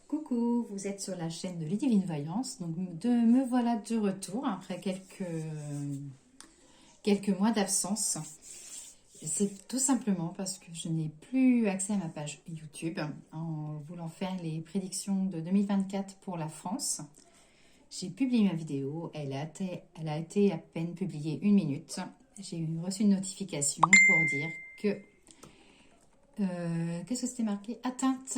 Coucou, vous êtes sur la chaîne de Ludivine Voyance. Donc me voilà de retour après quelques mois d'absence. C'est tout simplement parce que je n'ai plus accès à ma page YouTube en voulant faire les prédictions de 2024 pour la France. J'ai publié ma vidéo, elle a été à peine publiée 1 minute. J'ai reçu une notification pour dire que qu'est-ce que c'était marqué? Atteinte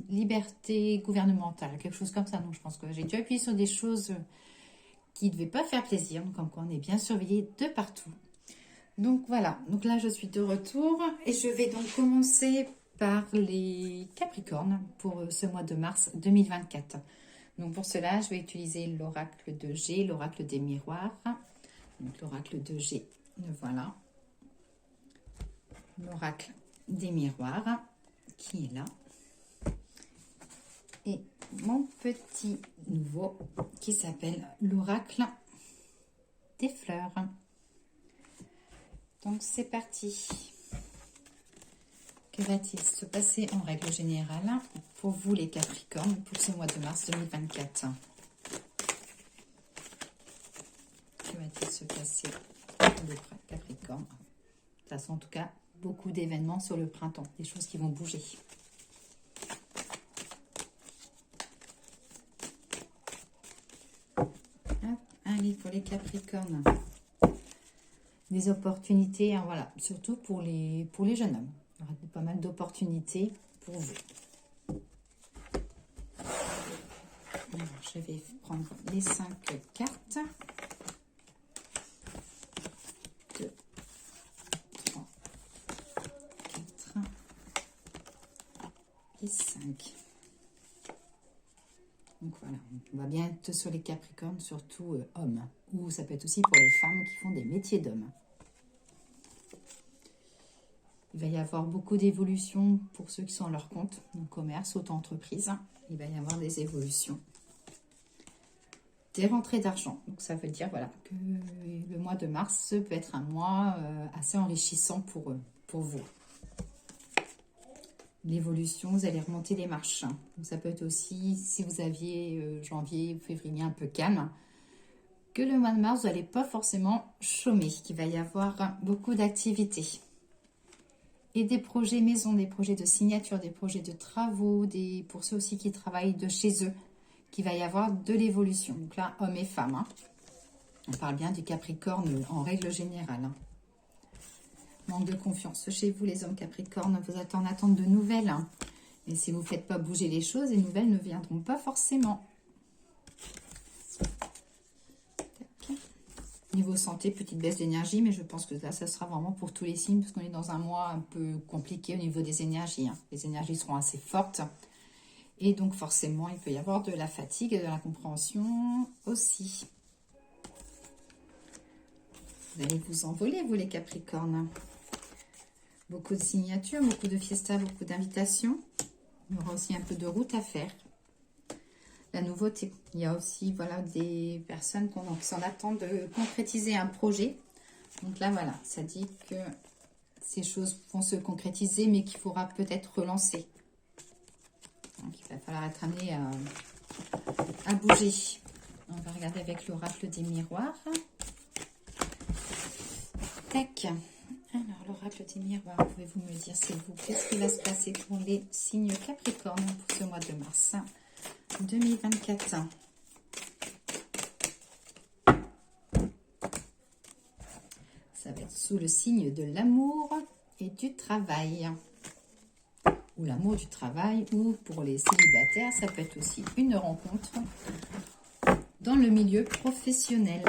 liberté gouvernementale, quelque chose comme ça. Donc je pense que j'ai dû appuyer sur des choses qui ne devaient pas faire plaisir. Donc comme quoi on est bien surveillé de partout. Donc voilà, donc là je suis de retour et je vais donc commencer par les Capricornes pour ce mois de mars 2024. Donc pour cela, je vais utiliser l'oracle de G, l'oracle des miroirs. Donc l'oracle de G, le voilà. L'oracle des miroirs qui est là. Et mon petit nouveau qui s'appelle l'oracle des fleurs. Donc c'est parti. Que va-t-il se passer en règle générale pour vous les Capricornes pour ce mois de mars 2024? Que va-t-il se passer pour les Capricornes? De toute façon, en tout cas, beaucoup d'événements sur le printemps, des choses qui vont bouger. Allez, pour les Capricornes, des opportunités, hein, voilà, surtout pour les jeunes hommes. Il y aura pas mal d'opportunités pour vous. Alors, je vais prendre les 5 cartes. 2, 3, 4 et 5. Donc voilà, on va bien être sur les Capricornes, surtout hommes. Ou ça peut être aussi pour les femmes qui font des métiers d'hommes. Il va y avoir beaucoup d'évolutions pour ceux qui sont à leur compte, donc commerce, auto-entreprise. Il va y avoir des évolutions. Des rentrées d'argent. Donc ça veut dire voilà, que le mois de mars peut être un mois assez enrichissant pour vous. L'évolution, vous allez remonter les marches. Donc ça peut être aussi, si vous aviez janvier ou février un peu calme, que le mois de mars, vous n'allez pas forcément chômer, qu'il va y avoir beaucoup d'activités. Et des projets maison, des projets de signature, des projets de travaux, pour ceux aussi qui travaillent de chez eux, qu'il va y avoir de l'évolution. Donc là, hommes et femmes. Hein. On parle bien du Capricorne en règle générale. Hein. Manque de confiance chez vous, les hommes Capricornes. Vous êtes en attente de nouvelles. Hein. Et si vous ne faites pas bouger les choses, les nouvelles ne viendront pas forcément. Niveau santé, petite baisse d'énergie, mais je pense que là, ça sera vraiment pour tous les signes, parce qu'on est dans un mois un peu compliqué au niveau des énergies. Hein. Les énergies seront assez fortes. Et donc, forcément, il peut y avoir de la fatigue et de la compréhension aussi. Vous allez vous envoler, vous, les Capricornes. Beaucoup de signatures, beaucoup de fiestas, beaucoup d'invitations. Il y aura aussi un peu de route à faire. La nouveauté, il y a aussi voilà, des personnes qui sont en attente de concrétiser un projet. Donc là, voilà, ça dit que ces choses vont se concrétiser, mais qu'il faudra peut-être relancer. Donc, il va falloir être amené à bouger. On va regarder avec l'oracle des miroirs. Tac. Alors, l'oracle des miroirs, pouvez-vous me dire, s'il vous plaît, ce qui va se passer pour les signes Capricorne pour ce mois de mars 2024. Ça va être sous le signe de l'amour et du travail. Ou l'amour du travail, ou pour les célibataires, ça peut être aussi une rencontre dans le milieu professionnel.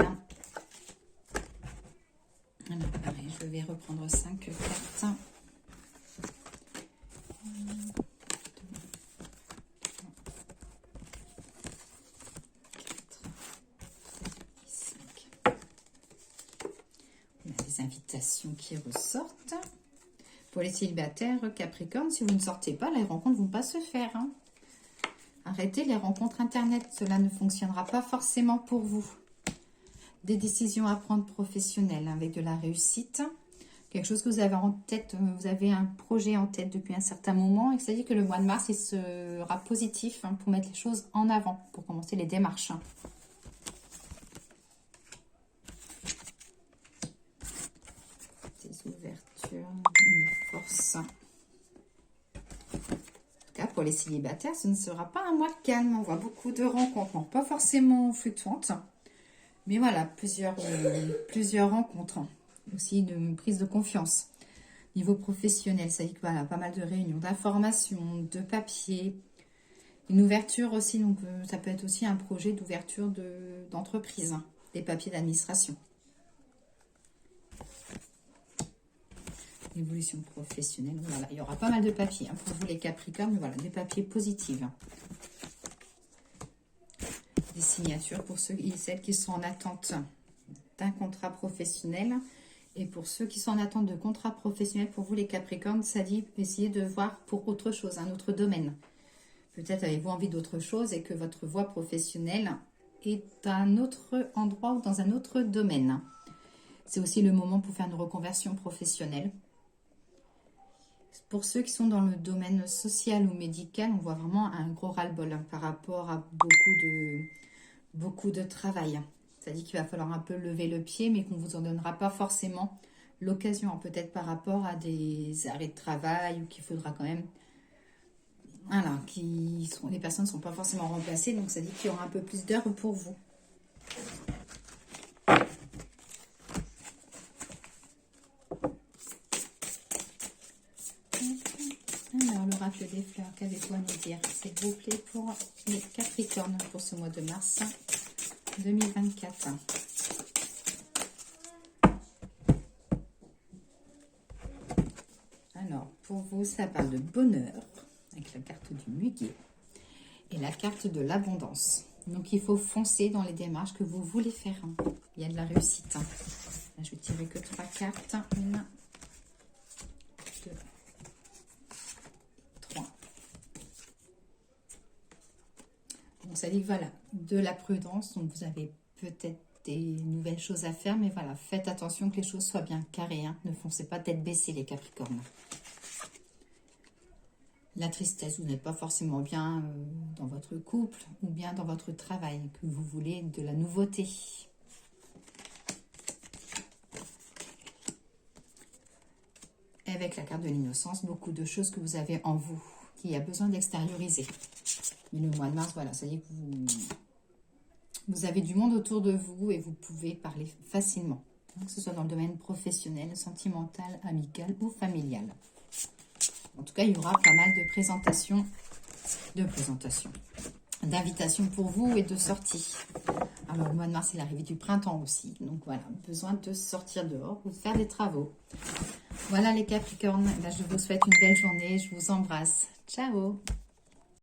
Alors, pareil, je vais reprendre 5 cartes. 5. On a des invitations qui ressortent. Pour les célibataires Capricorne, si vous ne sortez pas, les rencontres ne vont pas se faire. Hein. Arrêtez les rencontres internet, cela ne fonctionnera pas forcément pour vous. Des décisions à prendre professionnelles avec de la réussite. quelque chose que vous avez en tête, vous avez un projet en tête depuis un certain moment, et c'est-à-dire que le mois de mars, il sera positif pour mettre les choses en avant, pour commencer les démarches. Des ouvertures, une force. En tout cas, pour les célibataires, ce ne sera pas un mois calme. On voit beaucoup de rencontres, non, pas forcément fluctuantes, mais voilà, plusieurs rencontres. Aussi une prise de confiance. Niveau professionnel, ça dit que voilà, pas mal de réunions, d'informations, de papier. Une ouverture aussi, donc ça peut être aussi un projet d'ouverture d'entreprise, des papiers d'administration. Évolution professionnelle, voilà, il y aura pas mal de papiers pour vous les Capricornes, voilà, des papiers positifs. Des signatures pour ceux et celles qui sont en attente d'un contrat professionnel. Et pour ceux qui sont en attente de contrat professionnel, pour vous les Capricornes, ça dit essayer de voir pour autre chose, un autre domaine. Peut-être avez-vous envie d'autre chose et que votre voie professionnelle est à un autre endroit ou dans un autre domaine. C'est aussi le moment pour faire une reconversion professionnelle. Pour ceux qui sont dans le domaine social ou médical, on voit vraiment un gros ras-le-bol par rapport à beaucoup de travail. Ça dit qu'il va falloir un peu lever le pied, mais qu'on ne vous en donnera pas forcément l'occasion. Peut-être par rapport à des arrêts de travail, ou qu'il faudra quand même... Voilà, les personnes ne sont pas forcément remplacées, donc ça dit qu'il y aura un peu plus d'heures pour vous. Alors, l'oracle des fleurs, qu'avez-vous à nous dire, s'il vous plaît, pour les Capricornes pour ce mois de mars 2024. Alors, pour vous, ça parle de bonheur, avec la carte du muguet, et la carte de l'abondance. Donc, il faut foncer dans les démarches que vous voulez faire. Il y a de la réussite. Là, je vais tirer que 3 cartes. 1, 2, 3. Donc, ça dit que voilà, de la prudence. Donc, vous avez peut-être des nouvelles choses à faire, mais voilà, faites attention que les choses soient bien carrées. Ne foncez pas tête baissée, les Capricornes. La tristesse, vous n'êtes pas forcément bien dans votre couple ou bien dans votre travail, que vous voulez de la nouveauté. Et avec la carte de l'innocence, beaucoup de choses que vous avez en vous, qui a besoin d'extérioriser. Mais le mois de mars, voilà, ça y est que vous avez du monde autour de vous et vous pouvez parler facilement. Que ce soit dans le domaine professionnel, sentimental, amical ou familial. En tout cas, il y aura pas mal de présentations, d'invitations pour vous et de sorties. Alors, le mois de mars, c'est l'arrivée du printemps aussi. Donc, voilà, besoin de sortir dehors ou de faire des travaux. Voilà les Capricornes, je vous souhaite une belle journée. Je vous embrasse. Ciao!